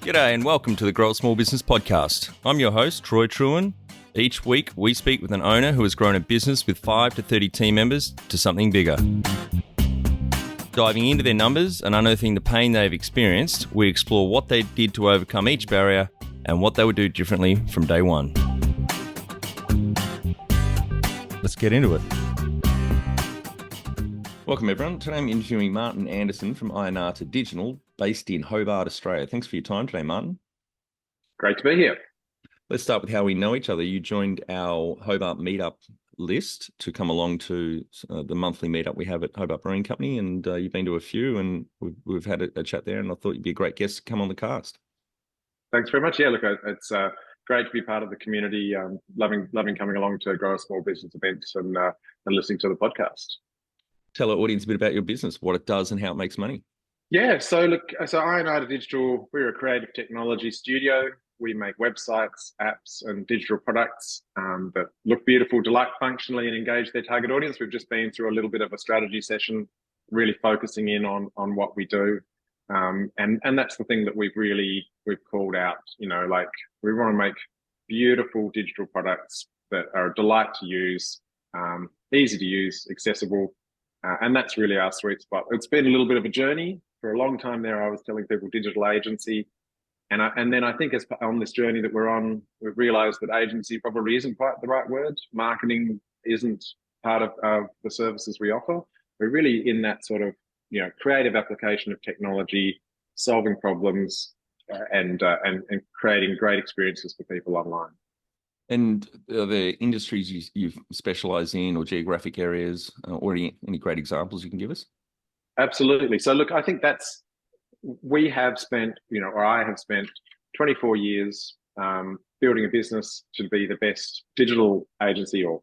G'day and welcome to the Grow a Small Business Podcast. I'm your host, Troy Trewin. Each week, we speak with an owner who has grown a business with 5 to 30 team members to something bigger. Diving into their numbers and unearthing the pain they've experienced, we explore what they did to overcome each barrier and what they would do differently from day one. Let's get into it. Welcome everyone. Today I'm interviewing Martin Anderson from Ionata Digital, based in Hobart, Australia. Thanks for your time today, Martin. Great to be here. Let's start with how we know each other. You joined our Hobart meetup list to come along to the monthly meetup we have at Hobart Brewing Company, and you've been to a few, and we've had a chat there, and I thought you'd be a great guest to come on the cast. Thanks very much. Yeah, look, it's great to be part of the community. Loving coming along to Grow a Small Business events and listening to the podcast. Tell our audience a bit about your business, what it does and how it makes money. Yeah, so Ionata Digital, we're a creative technology studio. We make websites, apps, and digital products that look beautiful, delight functionally, and engage their target audience. We've just been through a little bit of a strategy session, really focusing in on what we do. And that's the thing that we've called out, we want to make beautiful digital products that are a delight to use, easy to use, accessible. And that's really our sweet spot. It's been a little bit of a journey. For a long time there, I was telling people digital agency. And then I think as on this journey that we're on, we've realized that agency probably isn't quite the right word. Marketing isn't part of the services we offer. We're really in that sort of, creative application of technology, solving problems and creating great experiences for people online. And are there industries you specialize in or geographic areas or any great examples you can give us? Absolutely. So look, I think we have spent, or I have spent 24 years building a business to be the best digital agency or,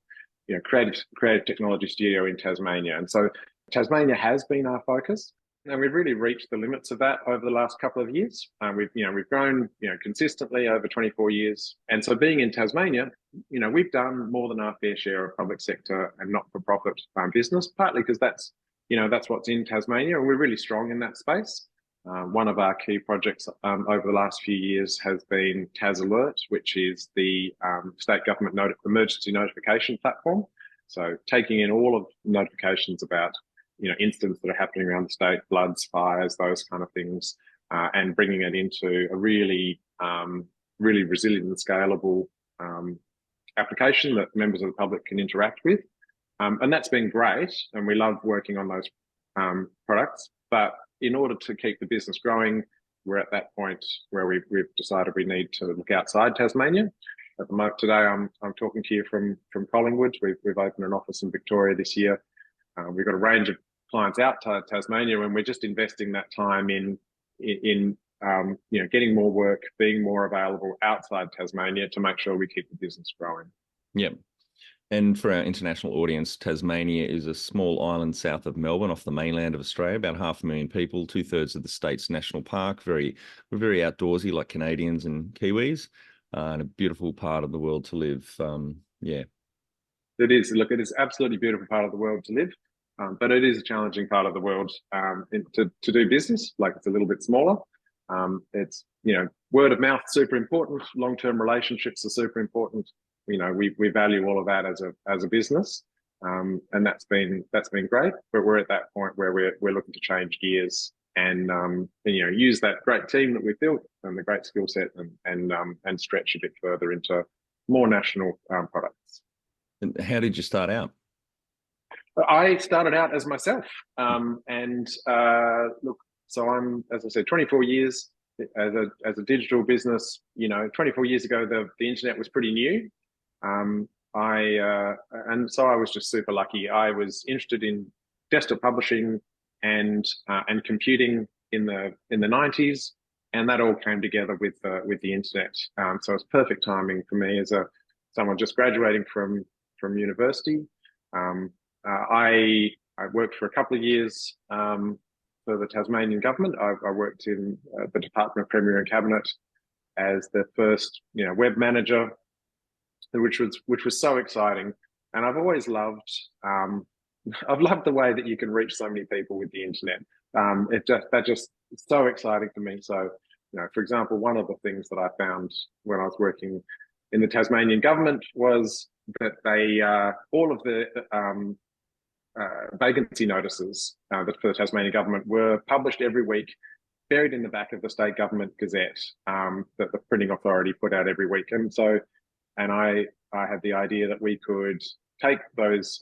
creative technology studio in Tasmania. And so Tasmania has been our focus. And we've really reached the limits of that over the last couple of years. We've grown, consistently over 24 years. And so being in Tasmania, we've done more than our fair share of public sector and not-for-profit business, partly because that's what's in Tasmania, and we're really strong in that space. One of our key projects over the last few years has been Tas Alert, which is the state government emergency notification platform. So taking in all of the notifications about incidents that are happening around the state, floods, fires, those kind of things, and bringing it into a really resilient and scalable application that members of the public can interact with. And that's been great, and we love working on those products. But in order to keep the business growing, we're at that point where we've decided we need to look outside Tasmania. At the moment, today I'm talking to you from Collingwood. We've opened an office in Victoria this year. We've got a range of clients out to Tasmania, and we're just investing that time in getting more work, being more available outside Tasmania to make sure we keep the business growing. Yeah. And for our international audience, Tasmania is a small island south of Melbourne off the mainland of Australia, about 500,000 people, 2/3 of the state's national park. We're very outdoorsy like Canadians and Kiwis, and a beautiful part of the world to live. It is. Look, it is absolutely beautiful part of the world to live. But it is a challenging part of the world to do business. Like, it's a little bit smaller. It's, word of mouth, super important. Long-term relationships are super important. We value all of that as a business. And that's been great. But we're at that point where we're looking to change gears and use that great team that we've built and the great skill set and stretch a bit further into more national products. And how did you start out? I started out as myself, so I'm, as I said, 24 years as a digital business. 24 years ago, the internet was pretty new, and so I was just super lucky. I was interested in desktop publishing and computing in the 90s, and that all came together with the internet. So it's perfect timing for me as someone just graduating from university. I worked for a couple of years for the Tasmanian government. I worked in the Department of Premier and Cabinet as the first, web manager, which was so exciting. And I've always loved, I've loved the way that you can reach so many people with the internet. That just so exciting for me. So for example, one of the things that I found when I was working in the Tasmanian government was that they all of the vacancy notices that for the Tasmanian government were published every week, buried in the back of the state government gazette that the printing authority put out every week. And so, and I had the idea that we could take those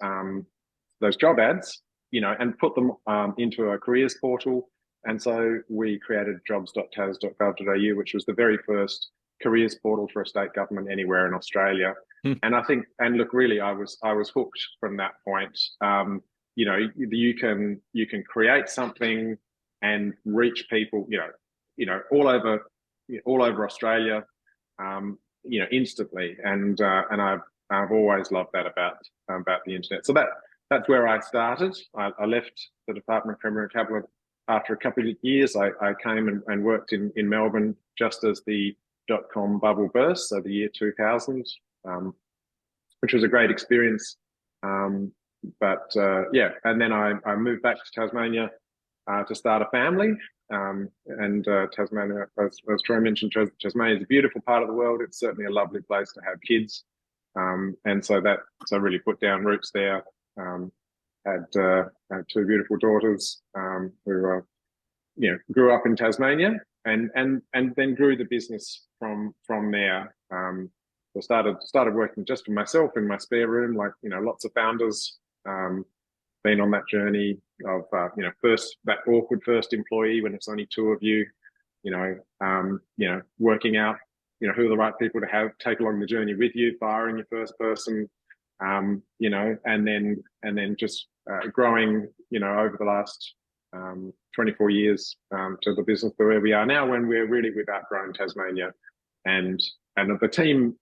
job ads, and put them into a careers portal. And so we created jobs.tas.gov.au, which was the very first careers portal for a state government anywhere in Australia. And I think, and look, really, I was hooked from that point. You can create something and reach people, all over Australia, instantly. And I've always loved that about the internet. So that's where I started. I left the Department of Premier Capital after a couple of years. I came and worked in Melbourne just as the .com bubble burst, so the year 2000, which was a great experience. And then I moved back to Tasmania to start a family. Tasmania, as Troy mentioned, Tasmania is a beautiful part of the world. It's certainly a lovely place to have kids. And so really put down roots there. Had two beautiful daughters who grew up in Tasmania, and then grew the business from there. So started working just for myself in my spare room, like lots of founders. Been on that journey of first that awkward first employee when it's only two of you, working out who are the right people to take along the journey with you, firing your first person, and then just growing over the last 24 years to the business where we are now, when we've outgrown Tasmania, and the team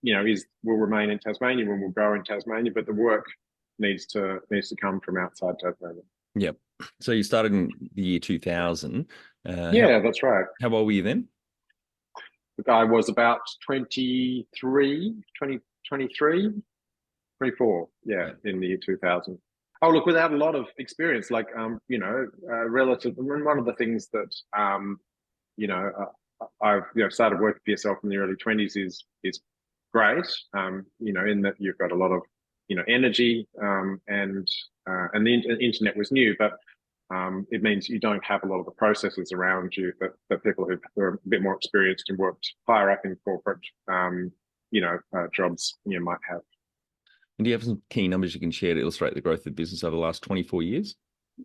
will remain in Tasmania when we'll grow in Tasmania, but the work needs to come from outside Tasmania. Yep. So you started in the year 2000. That's right. How old were you then? I was about 23, 24, in the year 2000. Oh, look, without a lot of experience, like, relative, one of the things that, I've, started working for yourself in the early 20s is great, in that you've got a lot of, energy, and the internet was new, but it means you don't have a lot of the processes around you that people who are a bit more experienced and worked higher up in corporate, jobs might have. And do you have some key numbers you can share to illustrate the growth of the business over the last 24 years?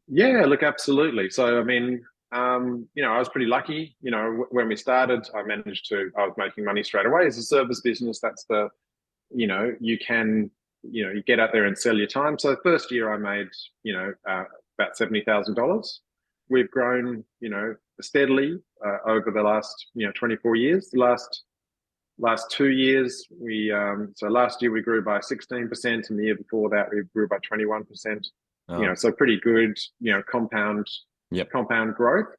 Yeah, look, absolutely. So, I mean, I was pretty lucky. When we started, I was making money straight away. As a service business, that's you get out there and sell your time. So the first year I made, about $70,000. We've grown, steadily over the last, 24 years. The last 2 years, so last year we grew by 16%, and the year before that we grew by 21%. Oh. So pretty good, compound growth,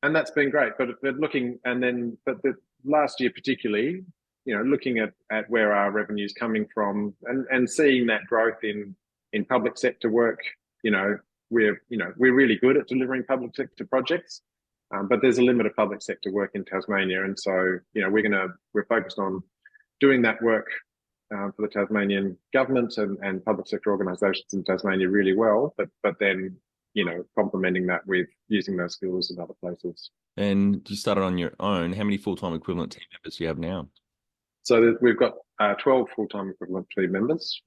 and that's been great. But the last year particularly, looking at where our revenue is coming from, and seeing that growth in public sector work, we're really good at delivering public sector projects. But there's a limit of public sector work in Tasmania, and so we're focused on doing that work for the Tasmanian government and public sector organisations in Tasmania really well. But then complementing that with using those skills in other places. And you started on your own. How many full-time equivalent team members do you have now? So we've got 12 full-time equivalent team members.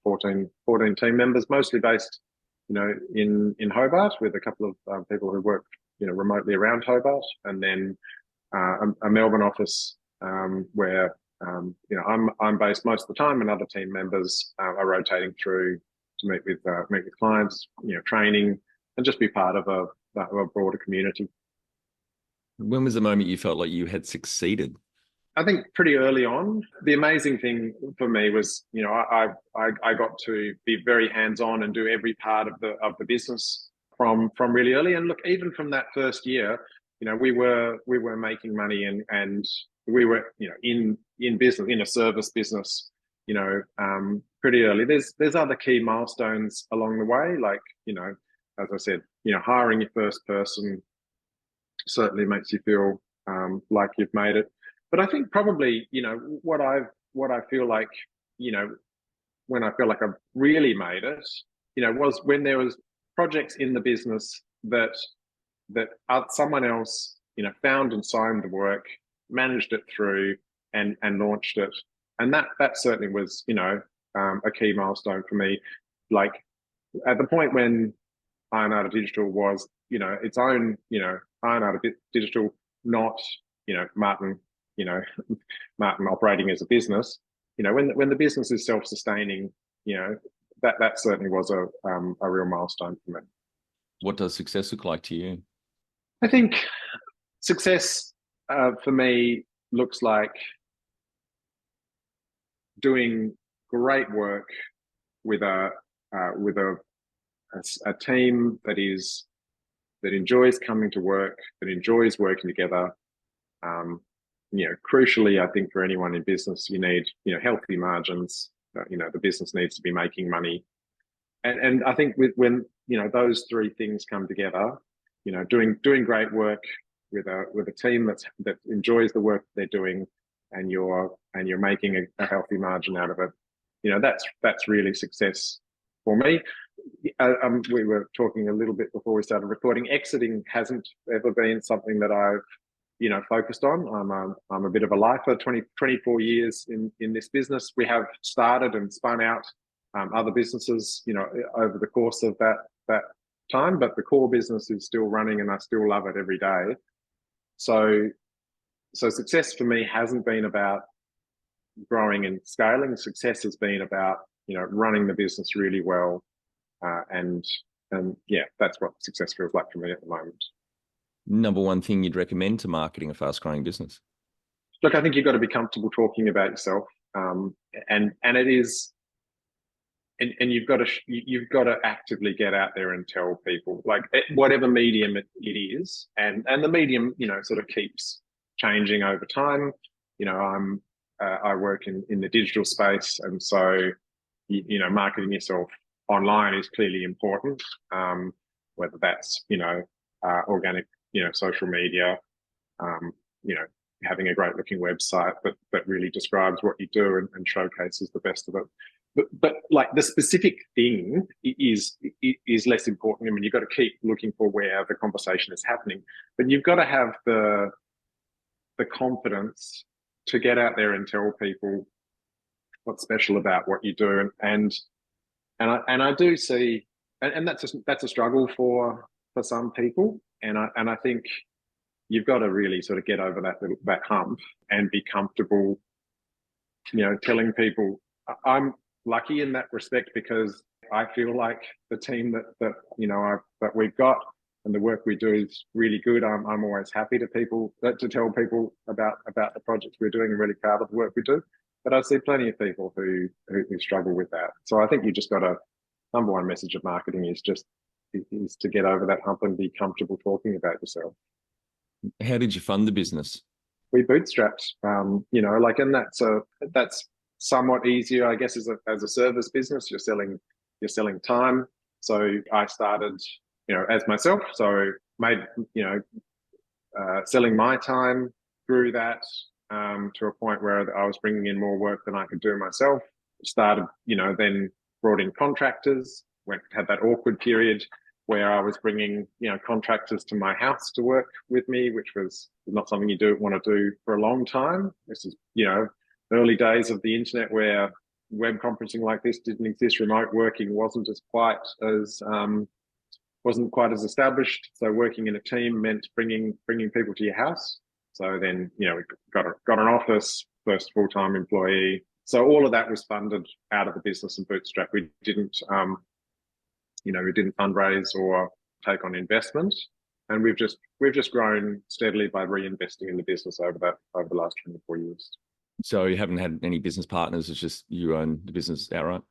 14 team members, mostly based in Hobart, with a couple of people who work remotely around Hobart, and then a Melbourne office where I'm based most of the time, and other team members are rotating through to meet with clients, training, and just be part of a broader community. When was the moment you felt like you had succeeded? I think pretty early on. The amazing thing for me was, I got to be very hands-on and do every part of the business from really early. And look, even from that first year, we were making money, and we were in business, in a service business, pretty early. There's other key milestones along the way, like as I said, hiring your first person certainly makes you feel like you've made it. But I think probably, what I feel like, you know, when I feel like I've really made it, was when there was projects in the business that someone else, found and signed the work, managed it through, and launched it, and that certainly was, a key milestone for me. Like at the point when Ionata Digital was, its own, Ionata Digital, not, Martin, you know, Martin operating as a business. When the business is self-sustaining, that certainly was a real milestone for me. What does success look like to you? I think success for me looks like doing great work with a team that enjoys coming to work, that enjoys working together. Crucially, I think for anyone in business, you need healthy margins. The business needs to be making money, and I think when those three things come together, doing great work with a team that enjoys the work they're doing, and you're making a healthy margin out of it, that's really success for me. We were talking a little bit before we started recording. Exiting hasn't ever been something that I've focused on. I'm a bit of a lifer. 24 years in this business. We have started and spun out other businesses, over the course of that time, but the core business is still running, and I still love it every day. So success for me hasn't been about growing and scaling. Success has been about running the business really well, and yeah, that's what success feels like for me at the moment. Number one thing you'd recommend to marketing a fast-growing business? Look, I think you've got to be comfortable talking about yourself, and it is, and you've got to actively get out there and tell people, like, whatever medium it is, and the medium sort of keeps changing over time. I work in the digital space, and so marketing yourself online is clearly important, whether that's organic, social media, having a great looking website that really describes what you do and showcases the best of it. But like the specific thing is less important. I mean, you've got to keep looking for where the conversation is happening, but you've got to have the confidence to get out there and tell people what's special about what you do. And I do see, and that's a struggle for some people. And I think you've got to really sort of get over that hump and be comfortable, telling people. I'm lucky in that respect, because I feel like the team that we've got and the work we do is really good. I'm always happy to tell people about the projects we're doing, and really proud of the work we do. But I see plenty of people who struggle with that. So I think you just got to, number one message of marketing is to get over that hump and be comfortable talking about yourself. How did you fund the business? We bootstrapped, and that's somewhat easier, I guess, as a service business. You're selling time. So I started, as myself. So made, selling my time through that, to a point where I was bringing in more work than I could do myself. Started, then brought in contractors. Had that awkward period where I was bringing, contractors to my house to work with me, which was not something you want to do for a long time. This is, early days of the internet, where web conferencing like this didn't exist. Remote working wasn't quite as established. So working in a team meant bringing people to your house. So then, we got an office, first full-time employee. So all of that was funded out of the business and bootstrap. We didn't fundraise or take on investment, and we've just grown steadily by reinvesting in the business over the last 24 years. So you haven't had any business partners; it's just you own the business outright.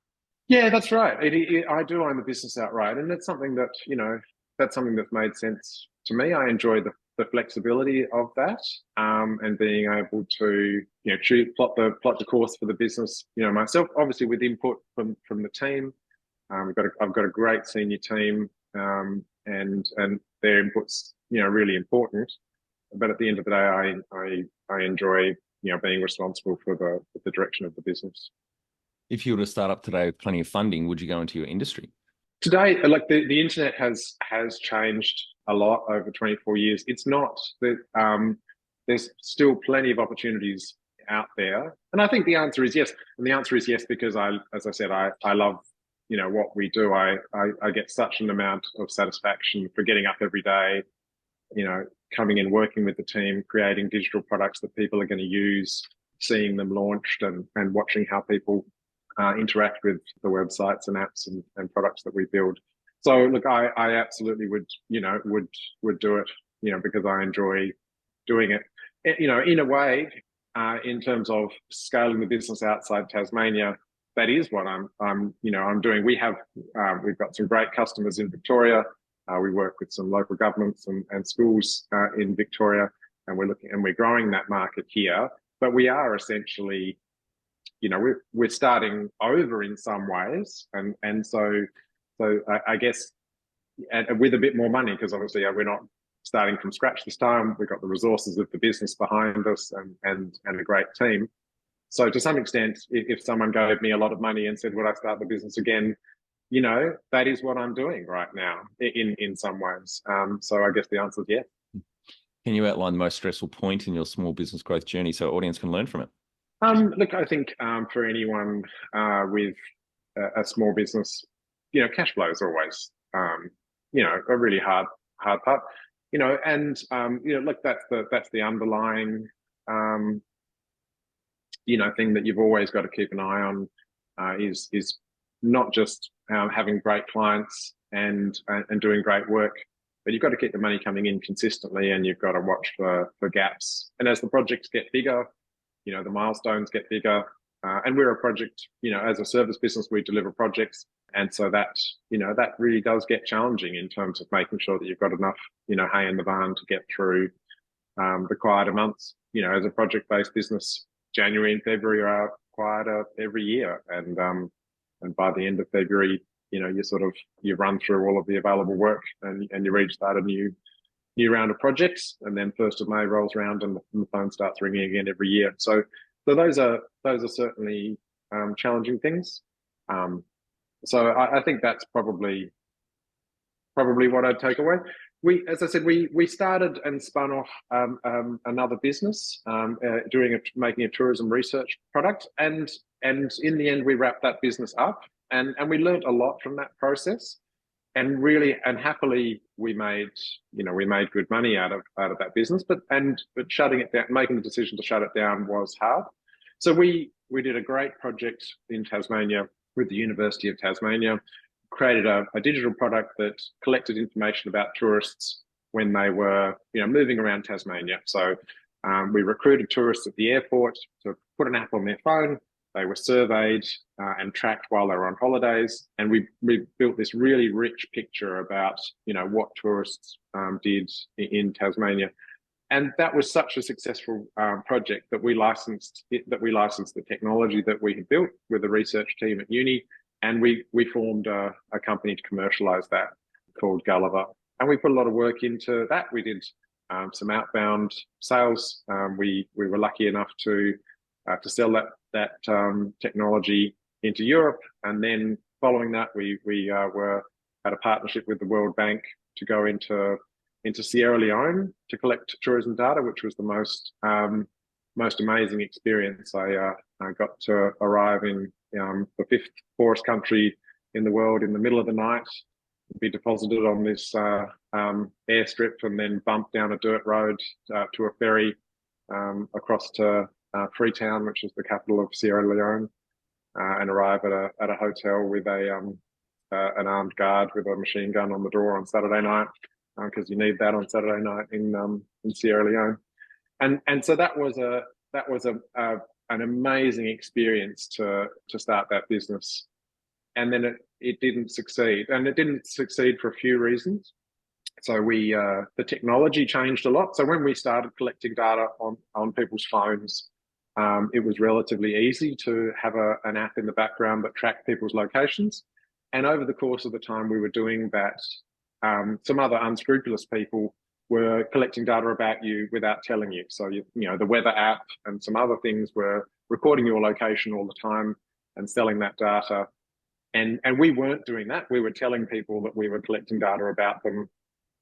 Yeah, that's right. I do own the business outright, and that's something that's made sense to me. I enjoy the flexibility of that, and being able to plot the course for the business myself, obviously with input from the team. I've got a great senior team, and their input's really important. but at the end of the day, I enjoy being responsible for the direction of the business. If you were to start up today with plenty of funding, would you go into your industry? Today, like the internet has changed a lot over 24 years. It's not that there's still plenty of opportunities out there, and I think the answer is yes. And the answer is yes because as I said, I love what we do. I get such an amount of satisfaction for getting up every day, coming in, working with the team, creating digital products that people are going to use, seeing them launched, and watching how people interact with the websites and apps and products that we build. So look, I absolutely would do it, because I enjoy doing it. In a way, in terms of scaling the business outside Tasmania, that is what I'm doing. We've got some great customers in Victoria. We work with some local governments and schools in Victoria, and we're growing that market here. But we are essentially, we're starting over in some ways, and so I guess with a bit more money, because obviously we're not starting from scratch this time. We've got the resources of the business behind us and a great team. So to some extent, if someone gave me a lot of money and said, would I start the business again? That is what I'm doing right now in some ways. So I guess the answer is yes. Can you outline the most stressful point in your small business growth journey so audience can learn from it? Look, I think for anyone with a small business, cash flow is always, a really hard part, and look, that's the underlying, thing that you've always got to keep an eye on, is not just having great clients and doing great work, but you've got to keep the money coming in consistently, and you've got to watch for gaps. And as the projects get bigger, the milestones get bigger, and we're a project, as a service business, we deliver projects. And so that really does get challenging in terms of making sure that you've got enough, hay in the barn to get through the quieter months. As a project-based business, January and February are quieter every year. And by the end of February, you run through all of the available work and you restart a new round of projects, and then 1st of May rolls around and the phone starts ringing again every year. So those are certainly challenging things. So I think that's probably what I'd take away. As I said, we started and spun off another business making a tourism research product, and in the end we wrapped that business up, and we learned a lot from that process. And really and happily, we made good money out of that business, but shutting it down, making the decision to shut it down was hard. So we did a great project in Tasmania with the University of Tasmania, created a digital product that collected information about tourists when they were moving around Tasmania. So we recruited tourists at the airport to put an app on their phone. They were surveyed and tracked while they were on holidays, and we built this really rich picture about what tourists did in Tasmania, and that was such a successful project that we licensed the technology that we had built with the research team at uni, and we formed a company to commercialize that called Gulliver, and we put a lot of work into that. We did some outbound sales. We were lucky enough to sell that technology into Europe, and then following that, we had a partnership with the World Bank to go into Sierra Leone to collect tourism data, which was the most amazing experience. I got to arrive in the 5th poorest country in the world in the middle of the night, be deposited on this airstrip, and then bump down a dirt road to a ferry across to Freetown, which is the capital of Sierra Leone, and arrive at a hotel with an armed guard with a machine gun on the door on Saturday night, because you need that on Saturday night in Sierra Leone, and so that was an amazing experience to start that business, and then it didn't succeed, and it didn't succeed for a few reasons. So the technology changed a lot. So when we started collecting data on people's phones, it was relatively easy to have an app in the background that tracked people's locations. And over the course of the time we were doing that, some other unscrupulous people were collecting data about you without telling you. So, the weather app and some other things were recording your location all the time and selling that data. And we weren't doing that. We were telling people that we were collecting data about them,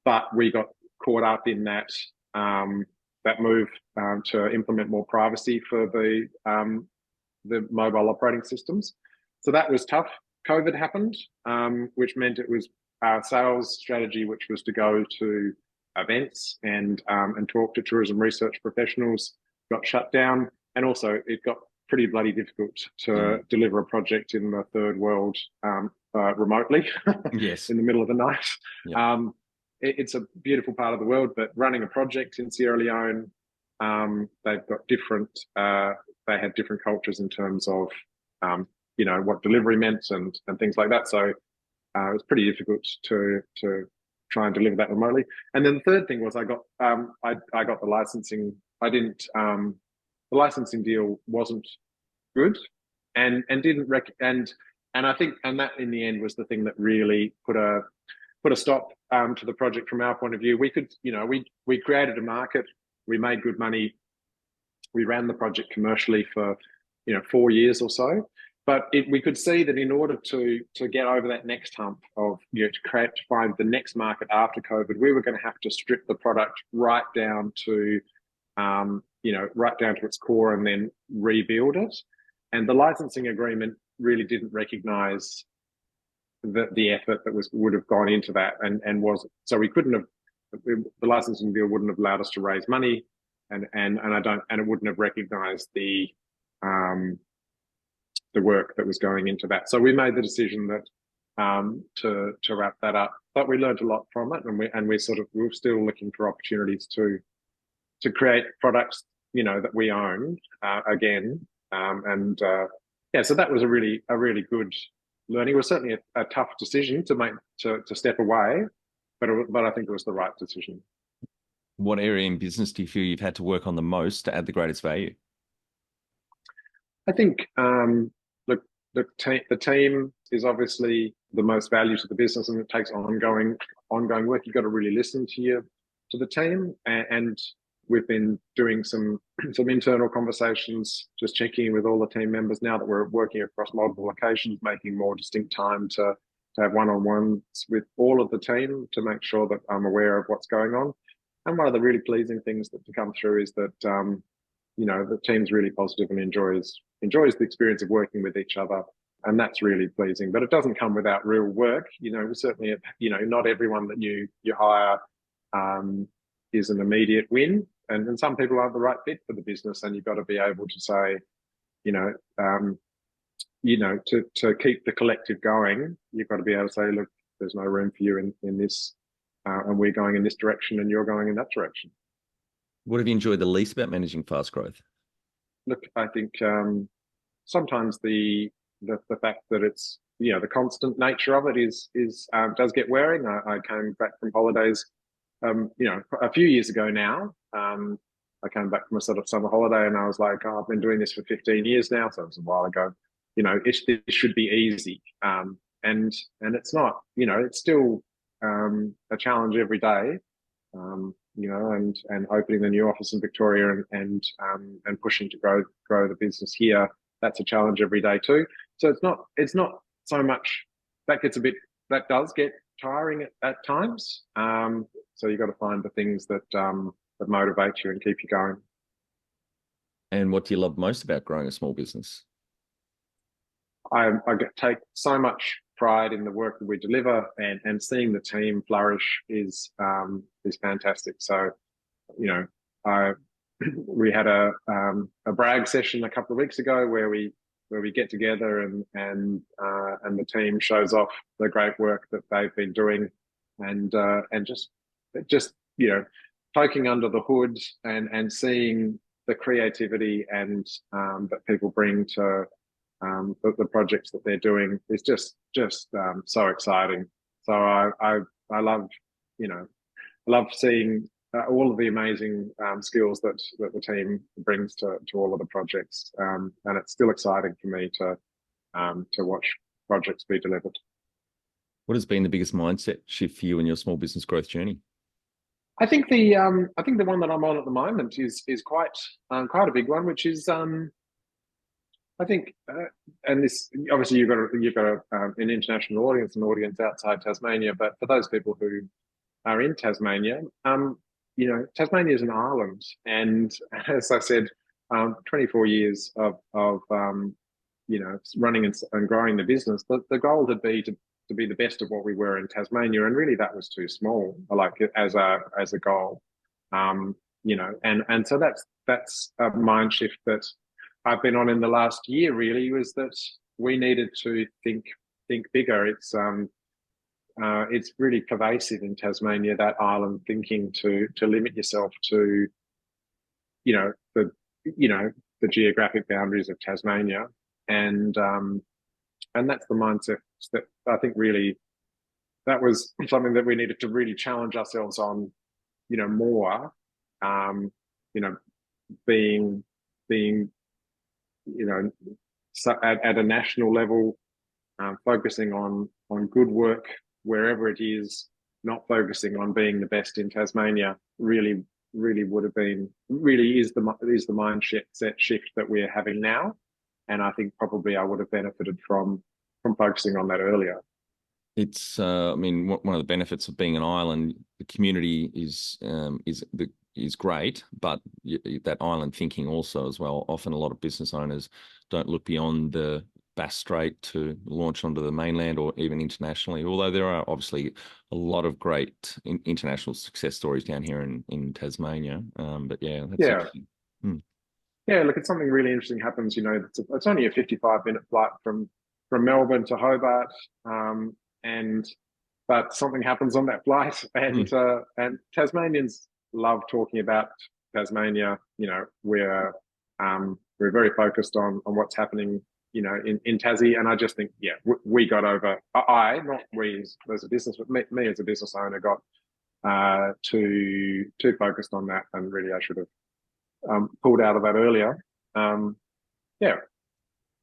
but we got caught up in that that move to implement more privacy for the mobile operating systems. So that was tough. COVID happened, which meant it was our sales strategy, which was to go to events and talk to tourism research professionals, got shut down. And also it got pretty bloody difficult to deliver a project in the third world remotely Yes. in the middle of the night. Yep. It's a beautiful part of the world, but running a project in Sierra Leone, they've got different, they had different cultures in terms of, what delivery meant and things like that. So it was pretty difficult to try and deliver that remotely. And then the third thing was I got the licensing. I didn't. The licensing deal wasn't good, and didn't and I think that in the end was the thing that really put a stop to the project from our point of view. We could, we created a market, we made good money, we ran the project commercially for 4 years or so. But we could see that in order to get over that next hump of to find the next market after COVID, we were going to have to strip the product right down to its core and then rebuild it. And the licensing agreement really didn't recognise the effort that would have gone into that, and was so we couldn't have, the licensing deal wouldn't have allowed us to raise money, and it wouldn't have recognised the work that was going into that. So we made the decision that to wrap that up. But we learned a lot from it, and we're still looking for opportunities to create products that we own again. So that was a really good learning. It was certainly a tough decision to make to step away, but I think it was the right decision. What area in business do you feel you've had to work on the most to add the greatest value? I think the team is obviously the most value to the business, and it takes ongoing work. You've got to really listen to the team, and we've been doing some internal conversations, just checking in with all the team members now that we're working across multiple locations, making more distinct time to have one-on-ones with all of the team to make sure that I'm aware of what's going on. And one of the really pleasing things to come through is that the team's really positive and enjoys the experience of working with each other, and that's really pleasing. But it doesn't come without real work. Certainly, not everyone that you hire is an immediate win, and some people aren't the right fit for the business, and you've got to be able to say, to keep the collective going, you've got to be able to say, look, there's no room for you in this, and we're going in this direction, and you're going in that direction. What have you enjoyed the least about managing fast growth? Look, I think sometimes the fact that it's the constant nature of it does get wearing. I came back from holidays, a few years ago now. I came back from a sort of summer holiday, and I was like, I've been doing this for 15 years now, so it was a while ago. It should be easy, and it's not. It's still a challenge every day. And opening the new office in Victoria and pushing to grow the business here, that's a challenge every day too. So it's not so much that does get tiring at times. So you've got to find the things that motivate you and keep you going. And what do you love most about growing a small business? I take so much pride in the work that we deliver, and seeing the team flourish is fantastic. So, we had a brag session a couple of weeks ago where we get together and the team shows off the great work that they've been doing, and just poking under the hood and seeing the creativity and that people bring to the projects that they're doing is just so exciting. So I love seeing all of the amazing skills that the team brings to all of the projects, and it's still exciting for me to watch projects be delivered. What has been the biggest mindset shift for you in your small business growth journey? I think the one that I'm on at the moment is quite a big one, which is I think, and this obviously you've got an international audience, an audience outside Tasmania, but for those people who are in Tasmania, Tasmania is an island, and as I said, 24 years of running and growing the business. The goal would be to be the best of what we were in Tasmania, and really that was too small, like as a goal. And so that's a mind shift that I've been on in the last year. Really, was that we needed to think bigger. It's really pervasive in Tasmania, that island thinking to limit yourself to you know the you know the geographic boundaries of Tasmania, and and that's the mindset that I think really that was something that we needed to really challenge ourselves on, more, um, you know, being so at a national level, focusing on good work wherever it is, not focusing on being the best in Tasmania. Really would have been really is the mind set shift that we're having now, and I think probably I would have benefited from focusing on that earlier. It's, I mean, one of the benefits of being an island, the community is great, but that island thinking also as well. Often a lot of business owners don't look beyond the Bass Strait to launch onto the mainland or even internationally. Although there are obviously a lot of great international success stories down here in Tasmania. But yeah, that's Yeah, interesting. Hmm. yeah. Look, it's something really interesting happens. It's only a 55-minute flight from Melbourne to Hobart, um, and but something happens on that flight, Hmm. and Tasmanians love talking about Tasmania. We're very focused on what's happening, in Tassie, and I just think, yeah, we got over. Not we as a business, but me as a business owner got too focused on that, and really I should have pulled out of that earlier. Um, yeah,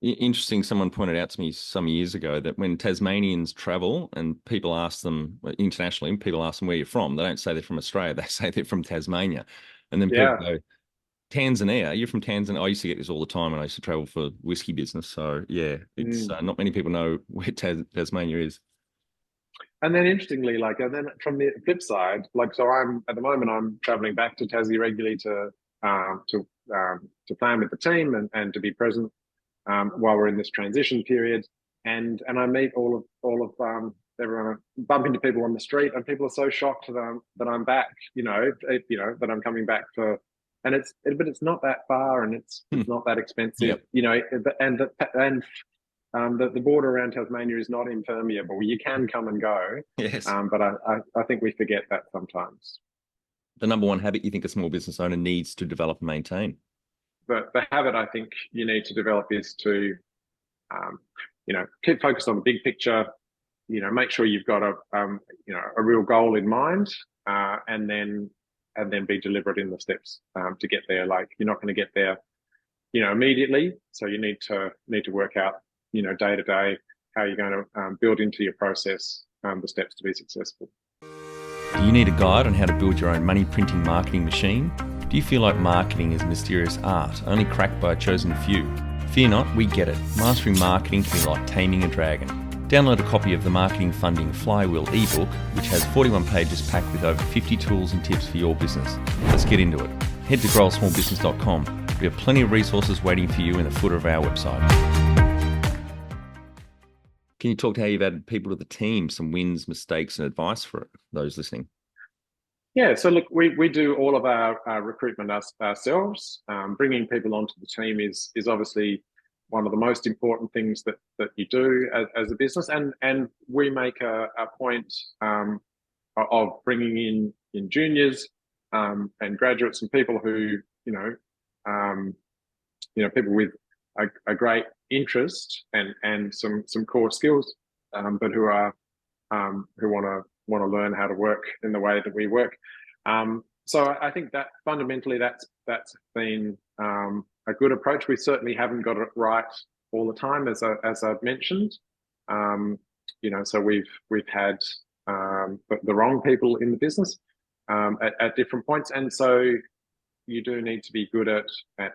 Interesting. Someone pointed out to me some years ago that when Tasmanians travel and people ask them internationally, people ask them where you're from, they don't say they're from Australia. They say they're from Tasmania. And then people yeah. go, Tanzania, you're from Tanzania. I used to get this all the time when I used to travel for whiskey business. So yeah, it's Mm. not many people know where Tasmania is. And then interestingly, and then from the flip side, so I'm at the moment I'm traveling back to Tassie regularly um, to to plan with the team and to be present while we're in this transition period. And I meet all of everyone, bump into people on the street, and people are so shocked that I'm back. That I'm coming back for, and but it's not that far, and Hmm. it's not that expensive. Yep. The border around Tasmania is not impermeable. You can come and go, Yes. but I think we forget that sometimes. The number one habit you think a small business owner needs to develop and maintain? But the habit I think you need to develop is to, um, keep focused on the big picture. Make sure you've got a real goal in mind, and then be deliberate in the steps to get there. Like you're not going to get there, immediately. So you need to work out, day to day, how you're going to build into your process the steps to be successful. Do you need a guide on how to build your own money printing marketing machine? Do you feel like marketing is a mysterious art, only cracked by a chosen few? Fear not, we get it. Mastering marketing can be like taming a dragon. Download a copy of the Marketing Funding Flywheel ebook, which has 41 pages packed with over 50 tools and tips for your business. Let's get into it. Head to growsmallbusiness.com. We have plenty of resources waiting for you in the footer of our website. Can you talk to how you've added people to the team, some wins, mistakes, and advice for those listening? Yeah, so look, we do all of our recruitment ourselves. Bringing people onto the team is obviously one of the most important things that you do as a business, and we make a point of bringing in juniors and graduates and people who um, people with a great interest and some core skills, but who want to learn how to work in the way that we work. So I think that fundamentally that's been a good approach. We certainly haven't got it right all the time, as I've mentioned. So we've had the wrong people in the business, at different points. And so you do need to be good at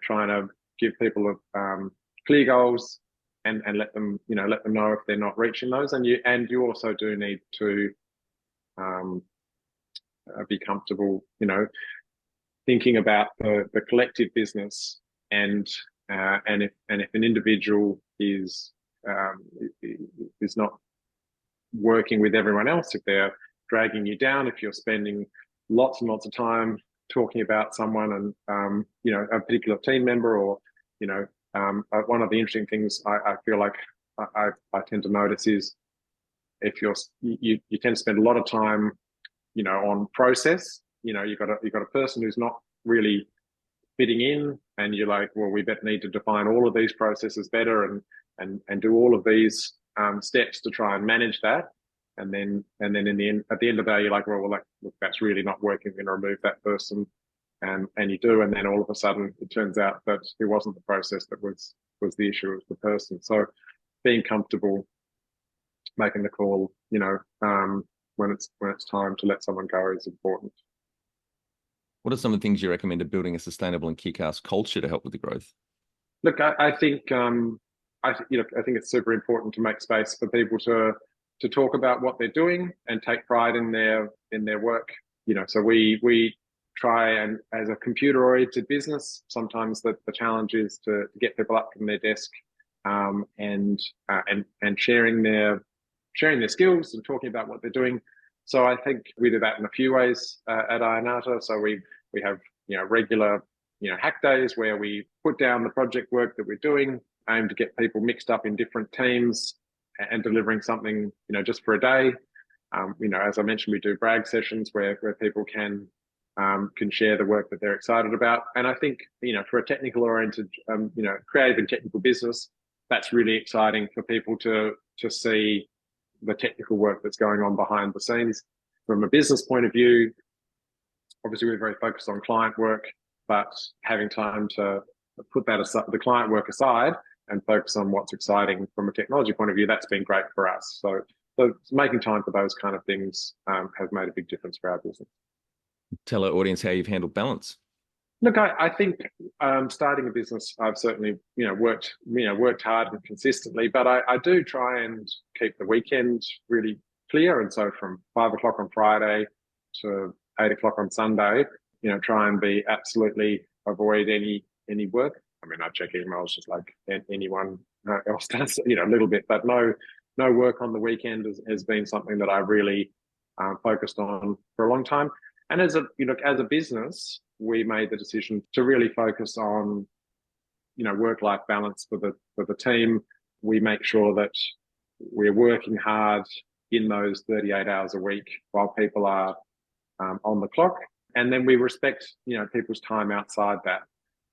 trying to give people clear goals and let them know if they're not reaching those. And you also do need to um, be comfortable, thinking about the collective business and if an individual is not working with everyone else, if they're dragging you down, if you're spending lots and lots of time talking about someone and a particular team member, or one of the interesting things I feel like I tend to notice is if you tend to spend a lot of time on process. You've got a person who's not really fitting in, and you're like, well, we need to define all of these processes better and do all of these steps to try and manage that. And then at the end of the day, you're like, well, look, that's really not working. We're going to remove that person, and you do, and then all of a sudden it turns out that it wasn't the process that was the issue, it was the person. So being comfortable making the call, when it's time to let someone go is important. What are some of the things you recommend to building a sustainable and kick-ass culture to help with the growth? Look, I think I think it's super important to make space for people to talk about what they're doing and take pride in their work. So we try, and as a computer-oriented business, sometimes the challenge is to get people up from their desk and sharing their skills and talking about what they're doing. So I think we do that in a few ways at Ionata. So we have regular hack days where we put down the project work that we're doing, aim to get people mixed up in different teams and delivering something just for a day. As I mentioned, we do brag sessions where people can share the work that they're excited about. And I think for a technical oriented creative and technical business, that's really exciting for people to see the technical work that's going on behind the scenes. From a business point of view, obviously we're very focused on client work, but having time to put the client work aside and focus on what's exciting from a technology point of view, that's been great for us. So making time for those kind of things has made a big difference for our business. Tell our audience how you've handled balance. Look, I think starting a business, I've certainly worked hard and consistently, but I do try and keep the weekend really clear. And so from 5 o'clock on Friday to 8 o'clock on Sunday, try and be absolutely avoid any work. I mean, I check emails just like anyone else does, a little bit, but no work on the weekend has been something that I really focused on for a long time. And as a business, we made the decision to really focus on, work-life balance for the team. We make sure that we're working hard in those 38 hours a week while people are on the clock, and then we respect, people's time outside that.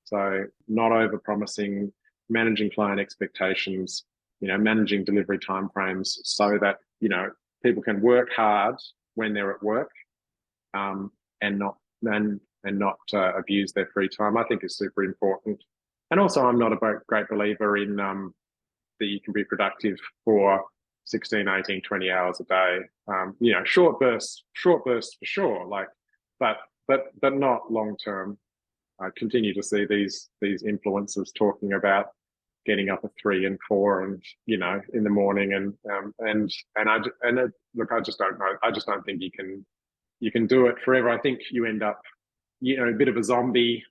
So not over-promising, managing client expectations, managing delivery timeframes, so that people can work hard when they're at work, and not abuse their free time. I think is super important. And also, I'm not a great believer in that you can be productive for 16, 18, 20 hours a day. Short bursts for sure, but not long term. I continue to see these influencers talking about getting up at 3 and 4 and in the morning, look, I just don't know. I just don't think you can do it forever. I think you end up a bit of a zombie.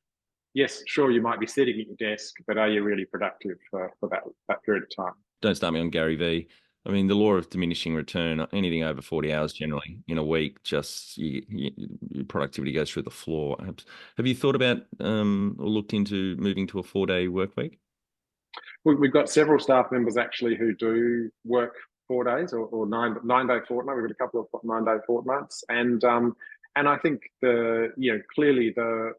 Yes, sure, you might be sitting at your desk, but are you really productive for that period of time? Don't start me on Gary V. I mean, the law of diminishing return, anything over 40 hours generally in a week, just your productivity goes through the floor. Have you thought about or looked into moving to a 4-day work week? We've got several staff members actually who do work 4 days or 9-day fortnight. We've got a couple of 9-day fortnights, and I think clearly the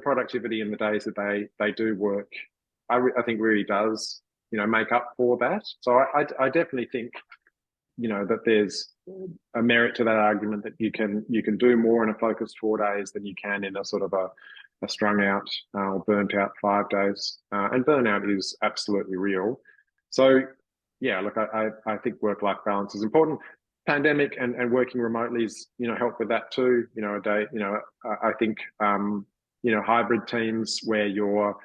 productivity in the days that they do work, I think really does make up for that. So I definitely think that there's a merit to that argument that you can do more in a focused 4 days than you can in a sort of a strung out or burnt out 5 days. And burnout is absolutely real. So yeah, look, I think work-life balance is important. pandemic and working remotely is, helped with that too. A day, I think, hybrid teams where you're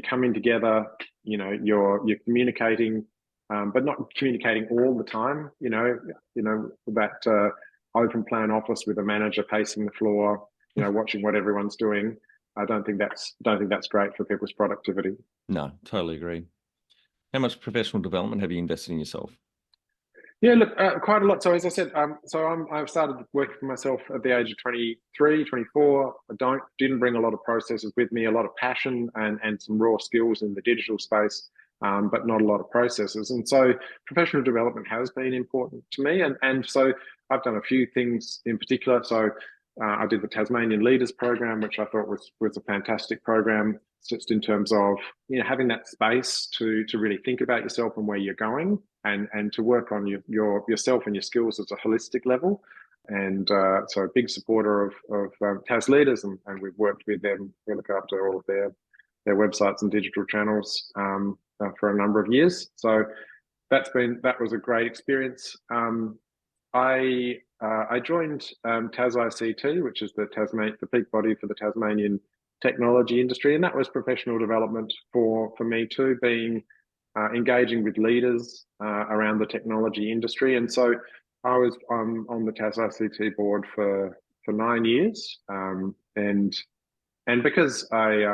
coming together, you're communicating, but not communicating all the time. That open plan office with a manager pacing the floor, watching what everyone's doing. I don't think that's great for people's productivity. No, totally agree. How much professional development have you invested in yourself? Yeah, look, quite a lot. So as I said, I've started working for myself at the age of 23, 24. Didn't bring a lot of processes with me, a lot of passion and some raw skills in the digital space, but not a lot of processes. And so professional development has been important to me. And so I've done a few things in particular. So I did the Tasmanian Leaders Program, which I thought was a fantastic program, just in terms of having that space to really think about yourself and where you're going, and to work on yourself and your skills at a holistic level. And so a big supporter of Tas Leaders, and we've worked with them. We look after all of their websites and digital channels for a number of years. So that was a great experience. I joined Tas ICT, which is the peak body for the Tasmanian technology industry, and that was professional development for me too, being engaging with leaders around the technology industry. And so I was on the Tas ICT board for 9 years, and because I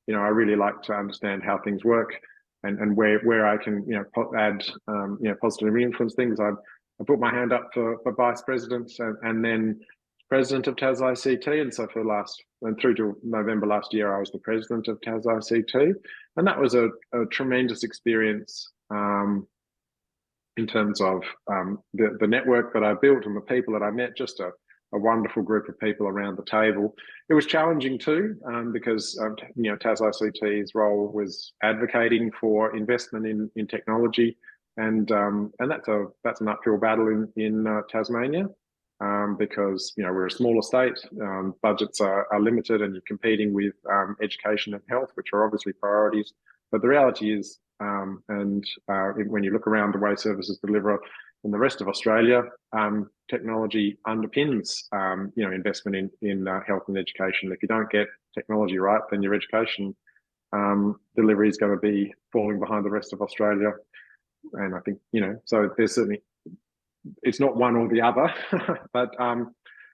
really like to understand how things work and where I can add positive influence things. I put my hand up for vice president and then president of Tas ICT. And so through to November last year, I was the president of Tas ICT. And that was a tremendous experience in terms of the network that I built and the people that I met, just a wonderful group of people around the table. It was challenging too, because Tas ICT's role was advocating for investment in technology, and that's an uphill battle in Tasmania, because we're a smaller state, budgets are limited, and you're competing with education and health, which are obviously priorities. But the reality is, when you look around the way services deliver in the rest of Australia, technology underpins investment in health and education. If you don't get technology right, then your education delivery is going to be falling behind the rest of Australia. And I think so there's certainly, it's not one or the other, but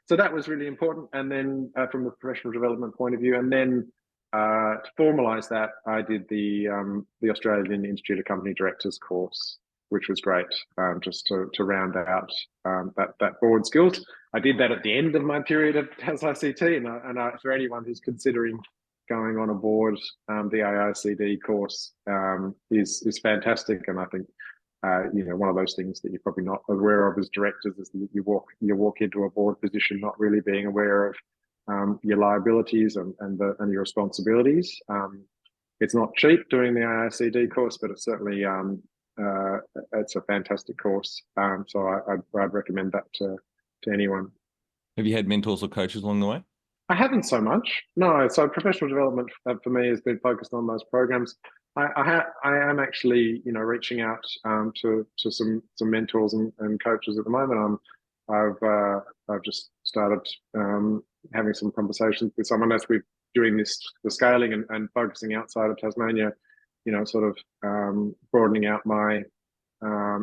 so that was really important. And then from the professional development point of view, and then to formalise that, I did the Australian Institute of Company Directors course, which was great, just to round out that board skills. I did that at the end of my period at Tas ICT, and for anyone who's considering going on a board, the AICD course is fantastic. And I think one of those things that you're probably not aware of as directors is that you walk into a board position not really being aware of your liabilities and your responsibilities. It's not cheap doing the AICD course, but it's certainly it's a fantastic course. So I'd recommend that to anyone. Have you had mentors or coaches along the way? I haven't so much. No. So professional development for me has been focused on those programs. I am actually reaching out to some mentors and coaches at the moment. I've just started having some conversations with someone as we're doing the scaling and focusing outside of Tasmania, sort of broadening out my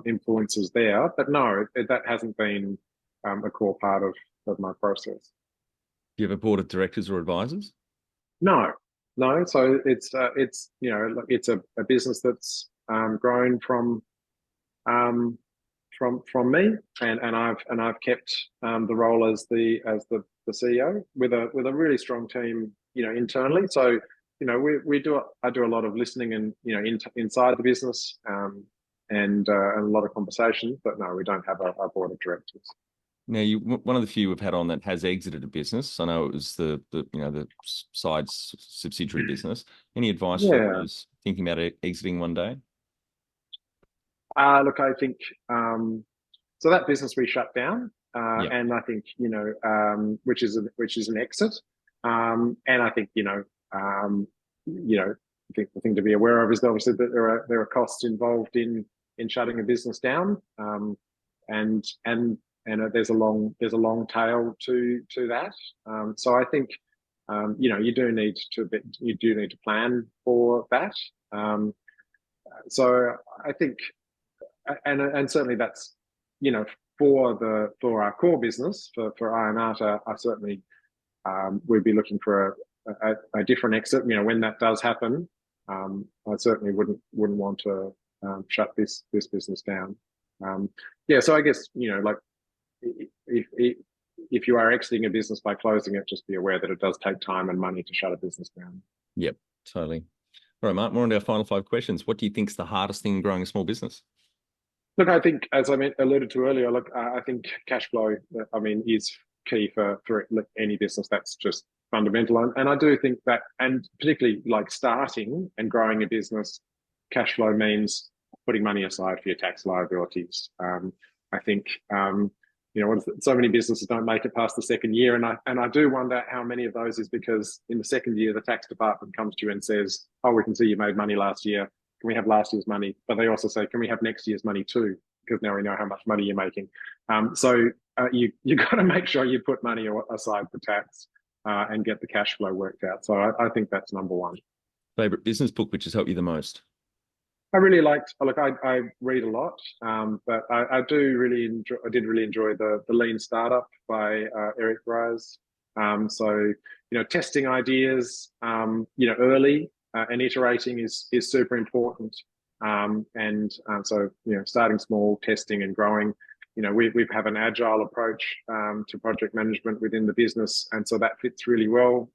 influences there. But no, that hasn't been a core part of my process. Do you have a board of directors or advisors? No. So it's a business that's grown from me, and I've kept the role as the CEO with a really strong team internally. So I do a lot of listening and inside the business, and a lot of conversation. But no, we don't have a board of directors. Now, one of the few we've had on that has exited a business. I know it was the side subsidiary business. Any advice for those thinking about exiting one day? Look, I think so. That business we shut down, and I think which is an exit. And I think I think the thing to be aware of is obviously that there are costs involved in shutting a business down, and there's a long tail to that. So I think you do need to plan for that. So I think, and certainly that's for our core business for Ionata, I certainly we'd be looking for a different exit. When that does happen, I certainly wouldn't want to shut this business down. So I guess like if you are exiting a business by closing it, just be aware that it does take time and money to shut a business down. Yep, totally. All right, Mark, we're on to our final 5 questions. What do you think is the hardest thing in growing a small business? Look, I think, as I alluded to earlier, look, I think cash flow, is key for any business. That's just fundamental. And I do think that, and particularly like starting and growing a business, cash flow means putting money aside for your tax liabilities. I think, so many businesses don't make it past the second year. And I do wonder how many of those is because in the second year, the tax department comes to you and says, oh, we can see you made money last year. Can we have last year's money? But they also say, can we have next year's money too? Because now we know how much money you're making. So you got to make sure you put money aside for tax and get the cash flow worked out. So I think that's number one. Favorite business book which has helped you the most? I really liked. Look, I read a lot, but I did really enjoy the Lean Startup by Eric Ries. So testing ideas, early. And iterating is super important. So starting small, testing and growing. We have an agile approach to project management within the business, and so that fits really well,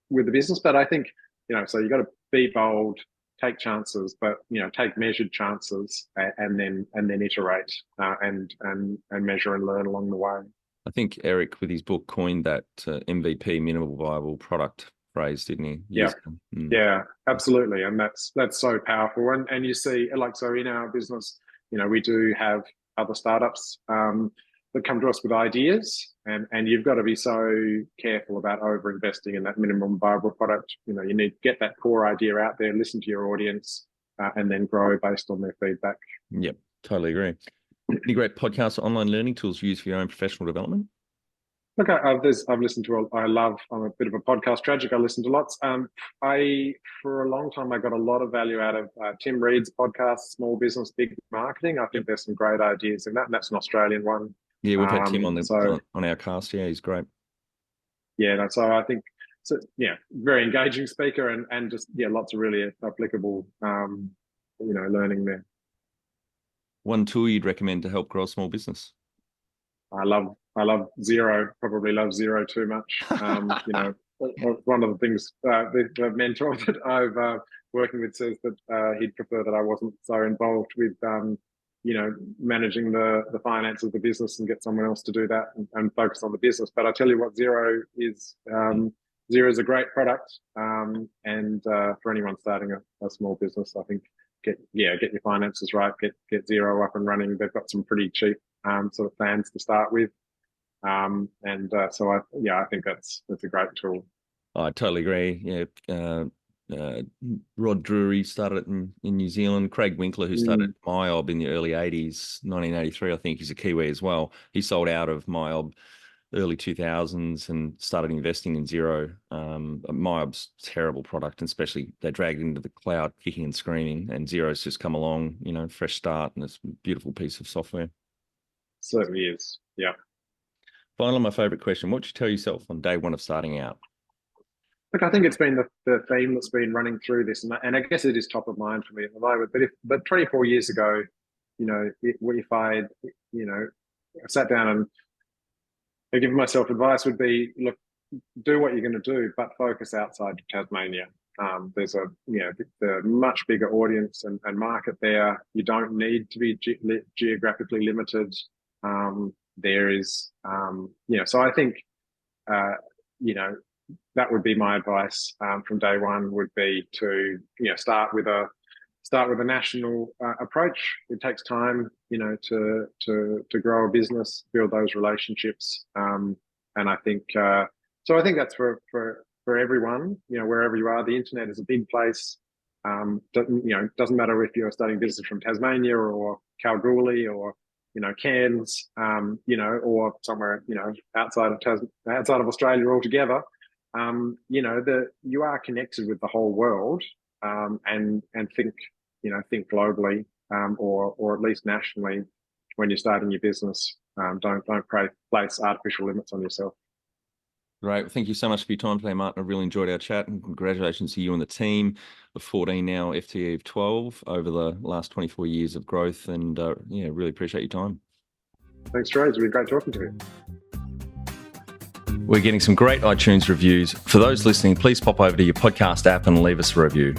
with the business. But I think so you got to be bold, take chances, but take measured chances, and then iterate and measure and learn along the way. I think Eric, with his book, coined that MVP, minimal viable product phrase, didn't he? Yeah, absolutely. And that's so powerful. And you see, like, so in our business, we do have other startups that come to us with ideas, and you've got to be so careful about over investing in that minimum viable product. You need to get that core idea out there, listen to your audience, and then grow based on their feedback. Yep, totally agree. Any great podcasts or online learning tools you use for your own professional development? Look, I've listened to. I'm a bit of a podcast tragic. I listen to lots. For a long time, I got a lot of value out of Tim Reed's podcast, Small Business, Big Marketing. I think there's some great ideas in that, and that's an Australian one. Yeah, we've had Tim on our cast. Yeah, he's great. Yeah, so I think very engaging speaker, and just lots of really applicable learning there. One tool you'd recommend to help grow a small business? I love Xero. Probably love Xero too much. One of the things the mentor that I've working with says that he'd prefer that I wasn't so involved with managing the finance of the business and get someone else to do that and focus on the business. But I tell you what, Xero is a great product, and for anyone starting a small business, I think get your finances right, get Xero up and running. They've got some pretty cheap sort of plans to start with. So I think that's a great tool. I totally agree. Yeah. Rod Drury started it in New Zealand. Craig Winkler, who started MyOb in the early 80s, 1983, I think he's a Kiwi as well. He sold out of MyOb early 2000s and started investing in Xero. MyOb's terrible product, and especially they dragged it into the cloud kicking and screaming, and Xero's just come along, fresh start, and it's a beautiful piece of software. Certainly is. Yeah. Finally, my favorite question: what would you tell yourself on day one of starting out? Look, I think it's been the theme that's been running through this, and I guess it is top of mind for me at the moment. But 24 years ago, if I sat down and given myself advice, would be, look, do what you're going to do, but focus outside Tasmania. There's a much bigger audience and market there. You don't need to be geographically limited. There is, so I think, that would be my advice from day one, would be to start with a national approach. It takes time, to grow a business, build those relationships, and I think so. I think that's for everyone, wherever you are. The internet is a big place. Doesn't matter if you're starting business from Tasmania or Kalgoorlie or Cairns, or somewhere, outside of Australia altogether, you are connected with the whole world, and think globally, or at least nationally when you're starting your business. Don't place artificial limits on yourself. Great. Thank you so much for your time today, Martin. I really enjoyed our chat, and congratulations to you and the team of 14 now, FTE of 12 over the last 24 years of growth. And really appreciate your time. Thanks, Troy. It's been great talking to you. We're getting some great iTunes reviews. For those listening, please pop over to your podcast app and leave us a review.